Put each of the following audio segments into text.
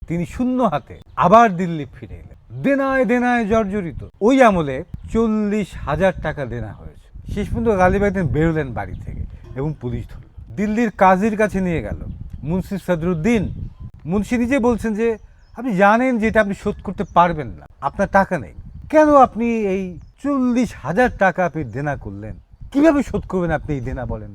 তিনি শূন্য হাতে আবার দিল্লি ফিরে এলেন। দেনায় দেনায় জর্জরিত। ওই আমলে 40,000 টাকা দেনা হয়েছে। শেষ পর্যন্ত গালিব একদিন বেরোলেন বাড়ি থেকে এবং পুলিশ ধরল, দিল্লির কাজীর কাছে নিয়ে গেল, মুন্সি সদরুদ্দিন। মুন্সি নিজে বলছেন যে আপনি জানেন যে এটা আপনি শোধ করতে পারবেন না, আপনার টাকা নেই, কেন আপনি এই 40,000 টাকা আপনি দেনা করলেন? কিভাবে শোধ করবেন আপনি এই দেনা বলেন?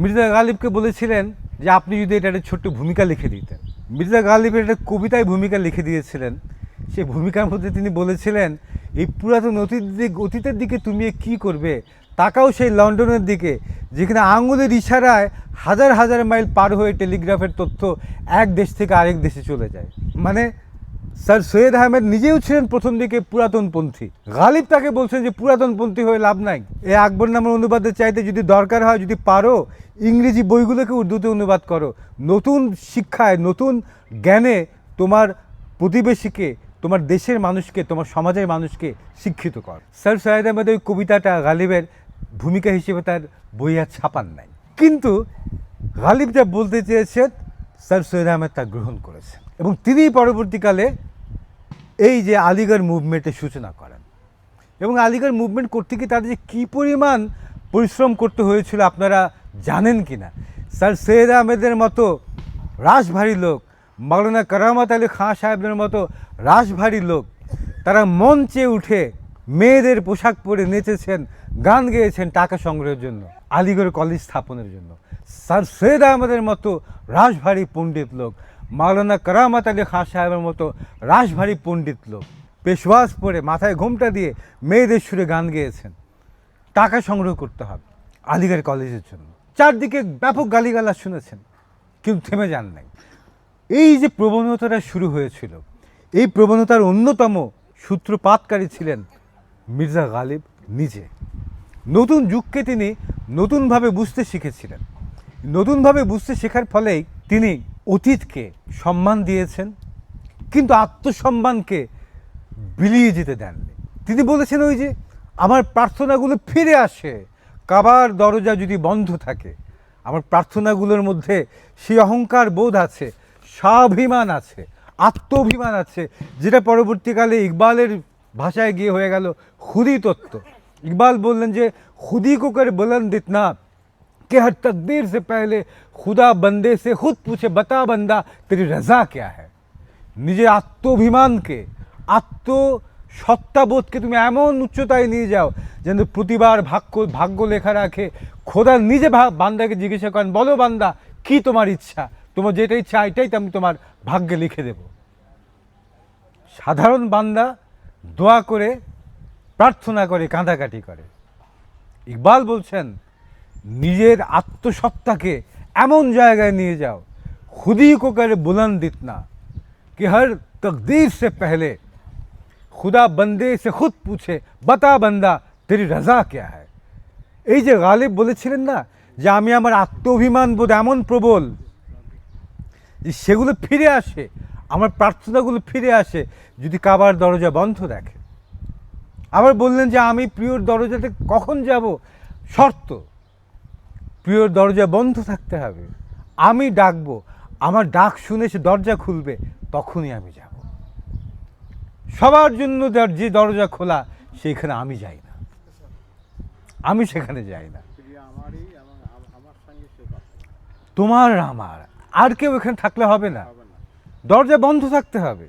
মির্জা গালিবকে বলেছিলেন যে আপনি যদি এটা একটা ছোট্ট ভূমিকা লিখে দিতেন। মির্জা গালিবের একটা কবিতায় ভূমিকা লিখে দিয়েছিলেন। সেই ভূমিকার মধ্যে তিনি বলেছিলেন, এই পুরাতন অতীতের দিকে তুমি কি করবে, তাকাও সেই লন্ডনের দিকে যেখানে আঙুলের ইশারায় হাজার হাজার মাইল পার হয়ে টেলিগ্রাফের তথ্য এক দেশ থেকে আরেক দেশে চলে যায়। মানে স্যার সৈয়দ আহমেদ নিজেও ছিলেন প্রথম দিকে পুরাতনপন্থী। গালিব তাকে বলছেন যে পুরাতনপন্থী হয়ে লাভ নাই, এই আকবরনামার অনুবাদের চাইতে যদি দরকার হয়, যদি পারো ইংরেজি বইগুলোকে উর্দুতে অনুবাদ করো, নতুন শিক্ষায় নতুন জ্ঞানে তোমার প্রতিবেশীকে, তোমার দেশের মানুষকে, তোমার সমাজের মানুষকে শিক্ষিত কর। স্যার সৈয়দ আহমেদ ওই কবিতাটা গালিবের ভূমিকা হিসেবে তার বই আর ছাপান নাই, কিন্তু গালিব যা বলতে চেয়েছেন স্যার সৈয়দ আহমেদ তা গ্রহণ করেছেন এবং তিনি পরবর্তীকালে এই যে আলিগড় মুভমেন্টের সূচনা করেন। এবং আলিগড় মুভমেন্ট করতে গিয়ে তাদের যে কী পরিমাণ পরিশ্রম করতে হয়েছিল আপনারা জানেন কি না? স্যার সৈয়দ আহমেদের মতো রাশভারী লোক, মাওলানা কারামত আলী খাঁ সাহেবের মতো রাশভারী লোক, তারা মঞ্চে উঠে মেয়েদের পোশাক পরে নেচেছেন, গান গেয়েছেন টাকা সংগ্রহের জন্য, আলিগড় কলেজ স্থাপনের জন্য। স্যার সৈয়দ আহমেদের মতো রাশভারী পণ্ডিত লোক, মাওলানা কারামত আলী খাঁ সাহেবের মতো রাশভারী পণ্ডিত লোক পেশওয়াজ পরে মাথায় ঘোমটা দিয়ে মেয়েদের সুরে গান গেয়েছেন, টাকা সংগ্রহ করতে হবে আলিগড় কলেজের জন্য। চারদিকে ব্যাপক গালিগালাজ শুনেছেন, কিন্তু থেমে যান নাই। এই যে প্রবণতাটা শুরু হয়েছিল, এই প্রবণতার অন্যতম সূত্রপাতকারী ছিলেন মির্জা গালিব নিজে। নতুন যুগকে তিনি নতুনভাবে বুঝতে শিখেছিলেন। নতুনভাবে বুঝতে শেখার ফলেই তিনি অতীতকে সম্মান দিয়েছেন, কিন্তু আত্মসম্মানকে বিলিয়ে যেতে দেননি। তিনি বলেছেন, ওই যে আমার প্রার্থনাগুলো ফিরে আসে, কাবার দরজা যদি বন্ধ থাকে, আমার প্রার্থনাগুলোর মধ্যে সেই অহংকার বোধ আছে, স্বাভিমান আছে, আত্মঅভিমান আছে, যেটা পরবর্তীকালে ইকবালের ভাষায় গিয়ে হয়ে গেল খুদি তত্ত্ব। ইকবাল বললেন যে খুদি কো করে বুলন্দ ইतना कि हर तकदीर से पहले खुदा बंदे से खुद पूछे बता बंदा तेरी रजा क्या है। নিজের আত্মঅভিমানকে, আত্মসত্তাবোধকে তুমি এমন উচ্চতায় নিয়ে যাও যেন প্রতিবার ভাগ্য লেখা রাখে খোদা নিজে বান্দাকে জিজ্ঞাসা করেন, বলো বান্দা কি তোমার ইচ্ছা, তোমার যেটা ইচ্ছা এটাই তো আমি তোমার ভাগ্যে লিখে দেব। সাধারণ বান্দা দোয়া করে, প্রার্থনা করে, কাঁদাকাটি করে। ইকবাল বলছেন নিজের আত্মসত্তাকে এমন জায়গায় নিয়ে যাও, খুদি কো করে বুলন্দ ইतना कि हर तकदीर से पहले खुदा बंदे से खुद पूछे बता बंदा तेरी रजा क्या है। এই যে গালিব বলেছিলেন না যে আমি আমার আত্মঅভিমান বোধ এমন প্রবল যে সেগুলো ফিরে আসে, আমার প্রার্থনাগুলো ফিরে আসে যদি কাবার দরজা বন্ধ রাখে। আবার বললেন যে আমি প্রিয়র দরজাতে কখন যাব, শর্ত প্রিয়র দরজা বন্ধ থাকতে হবে, আমি ডাকবো, আমার ডাক শুনে সে দরজা খুলবে, তখনই আমি যাব। সবার জন্য যে দরজা খোলা সেইখানে আমি যাই না, আমি সেখানে যাই না। তোমার আমার আর কেউ এখানে থাকলে হবে না, দরজা বন্ধ থাকতে হবে।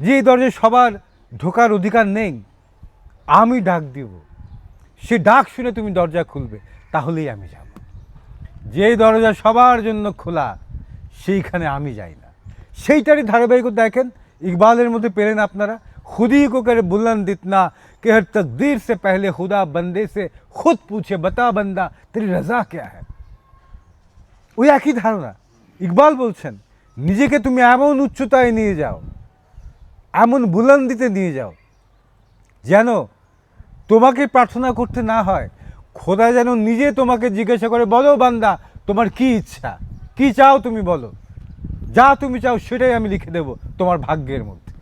যে দরজায় সবার ঢোকার অধিকার নেই, আমি ডাক দিব, সে ডাক শুনে তুমি দরজা খুলবে, তাহলেই আমি যাব। যে দরজা সবার জন্য খোলা সেইখানে আমি যাই না। সেইটারই ধারাবাহিকতা দেখেন ইকবালের মধ্যে পেলেন আপনারা। खुदी को करे बुलंद इतना कि हर तकदीर से पहले खुदा बंदे से खुद पूछे बता बंदा तेरी रजा क्या है। ওই একই ধারণা। ইকবাল বলছেন নিজেকে তুমি এমন উচ্চতায় নিয়ে যাও, এমন বুলন্দিতে নিয়ে যাও যেন তোমাকে প্রার্থনা করতে না হয়, খোদা যেন নিজে তোমাকে জিজ্ঞাসা করে, বলো বান্দা তোমার কি ইচ্ছা, কি চাও তুমি বলো, যা তুমি চাও সেটাই আমি লিখে দেব তোমার ভাগ্যের মধ্যে।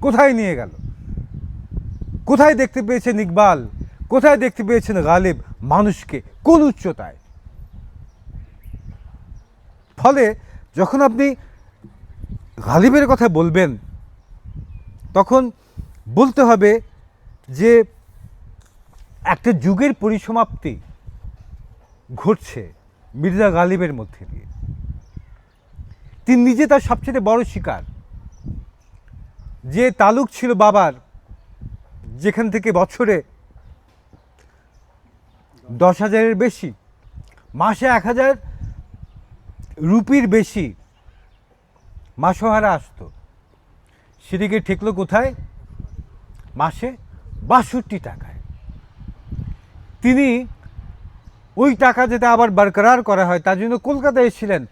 কোথায় নিয়ে গেল? কোথায় দেখতে পেয়েছেন ইকবাল, কোথায় দেখতে পেয়েছেন গালিব মানুষকে, কোন উচ্চতায়? ফলে যখন আপনি গালিবের কথা বলবেন তখন বলতে হবে যে একটা যুগের পরিসমাপ্তি ঘটছে মির্জা গালিবের মধ্যে দিয়ে। তিনি নিজে তার সবচেয়ে বড় শিকার। যে তালুক ছিল বাবার, যেখান থেকে বছরে 10,000-এর বেশি, মাসে 1,000 রুপির বেশি মাসোহারা আসতো, সেটিকে ঠেকলো কোথায়? মাসে 62 টাকায়। তিনি ওই টাকা যাতে আবার বরকরার করা হয় তার জন্য কলকাতায় এসেছিলেন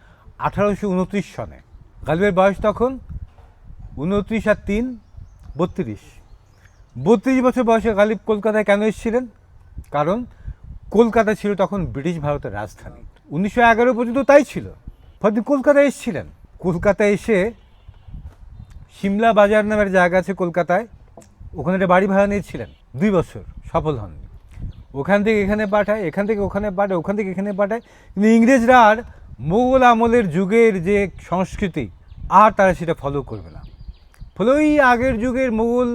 1829 সনে। গালিবের বয়স তখন 29 আর 3 32। 32 বছর বয়সে গালিব কলকাতায় কেন এসেছিলেন? কারণ কলকাতা ছিল তখন ব্রিটিশ ভারতের রাজধানী। 1911 পর্যন্ত তাই ছিল। ফলে কলকাতায় এসেছিলেন। কলকাতায় এসে সিমলা বাজার নামের জায়গা আছে কলকাতায়, ওখানে একটা বাড়ি ভাড়া নিয়েছিলেন। 2 বছর সফল হননি। ওখান থেকে এখানে পাঠায়, এখান থেকে ওখানে পাঠায়, ওখান থেকে এখানে পাঠায়। কিন্তু ইংরেজরা আর মোগল আমলের যুগের যে সংস্কৃতি আর তারা সেটা ফলো করবে না। ফলে ওই আগের যুগের মোগল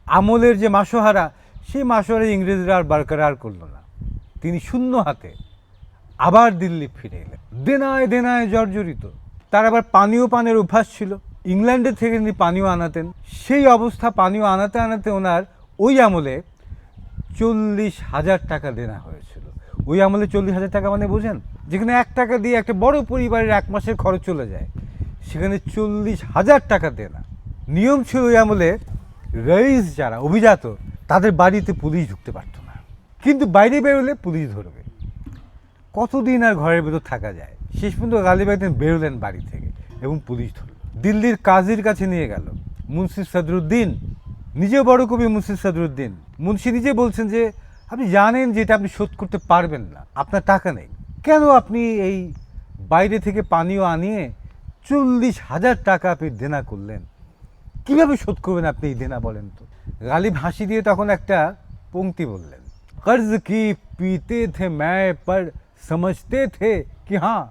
আমলের যে মাসোহারা, সেই মাসোহারা ইংরেজরা আর বরকরার করলো না। তিনি শূন্য হাতে আবার দিল্লি ফিরে এলেন, দেনায় দেনায় জর্জরিত। তার আবার পানীয় পানের অভ্যাস ছিল, ইংল্যান্ডের থেকে তিনি পানীয় আনাতেন। সেই অবস্থা, পানীয় আনাতে আনাতে ওনার ওই আমলে 40,000 টাকা দেনা হয়েছিল। ওই আমলে 40,000 টাকা মানে বোঝেন, যেখানে 1 টাকা দিয়ে একটা বড় পরিবারের 1 মাসের খরচ চলে যায়, সেখানে 40,000 টাকা দেনা। নিয়ম ছিল ওই আমলে রইস যারা অভিজাত তাদের বাড়িতে পুলিশ ঢুকতে পারত না, কিন্তু বাইরে বেরোলে পুলিশ ধরবে। কতদিন আর ঘরের ভেতর থাকা যায়? শেষ পর্যন্ত গালিব একদিন বেরোলেন বাড়ি থেকে এবং পুলিশ ধরল। দিল্লির কাজীর কাছে নিয়ে গেল। মুন্সি সদরুদ্দিন, নিজেও বড় কবি মুন্সি সদরুদ্দিন, মুন্সি নিজে বলছেন যে আপনি জানেন যে এটা আপনি শোধ করতে পারবেন না, আপনার টাকা নেই, কেন আপনি এই বাইরে থেকে পানীয় আনিয়ে 40,000 টাকা আপনি দেনা করলেন? কিভাবে শোধ করবেন আপনি এই দেনা, বলেন তো? গালিব হাসি দিয়ে তখন একটা পংক্তি বললেন, कर्ज की पीते थे मैं पर समझते थे कि हाँ,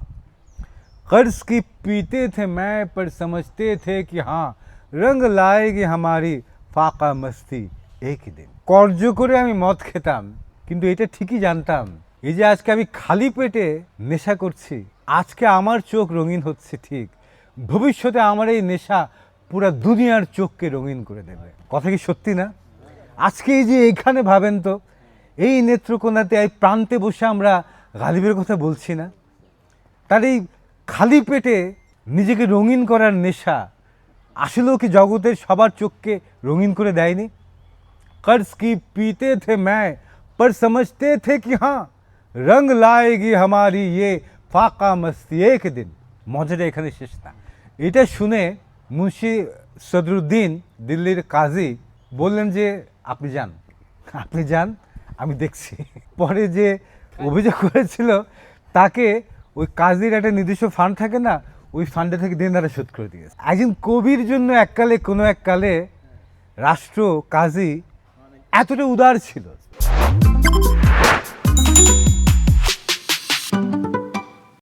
कर्ज की पीते थे मैं पर समझते थे कि हाँ, रंग लाएगी हमारी फाका मस्ती एक ही दिन। কর্জ করে আমি মদ খেতাম, কিন্তু এটা ঠিকই জানতাম এই যে আজকে আমি খালি পেটে নেশা করছি, আজকে আমার চোখ রঙিন হচ্ছে ঠিক, ভবিষ্যতে আমার এই নেশা পুরা দুনিয়ার চোখকে রঙিন করে দেবে। কথা কি সত্যি না? আজকে এই যে এখানে ভাবেন তো, এই নেত্রকোনাতে এই প্রান্তে বসে আমরা গালিবের কথা বলছি না, তার এই খালি পেটে নিজেকে রঙিন করার নেশা আসলেও কি জগতের সবার চোখকে রঙিন করে দেয়নি? कर्ज की पीते थे मैं पर समझते थे कि हाँ, रंग लाएगी हमारी ये फाका मस्ती एक दिन। মজাটা এখানে শেষ না। এটা শুনে মুন্সি সদরুদ্দিন, দিল্লির কাজী, বললেন যে আপনি যান, আপনি যান, আমি দেখছি। পরে যে অভিযোগ করেছিল তাকে ওই কাজীর একটা নির্দিষ্ট ফান্ড থাকে না, ওই ফান্ডে থেকে দেনাটা শোধ করে দিয়েছে। একজন কবির জন্য এককালে কোনো এককালে রাষ্ট্র, কাজী এতটা উদার ছিল।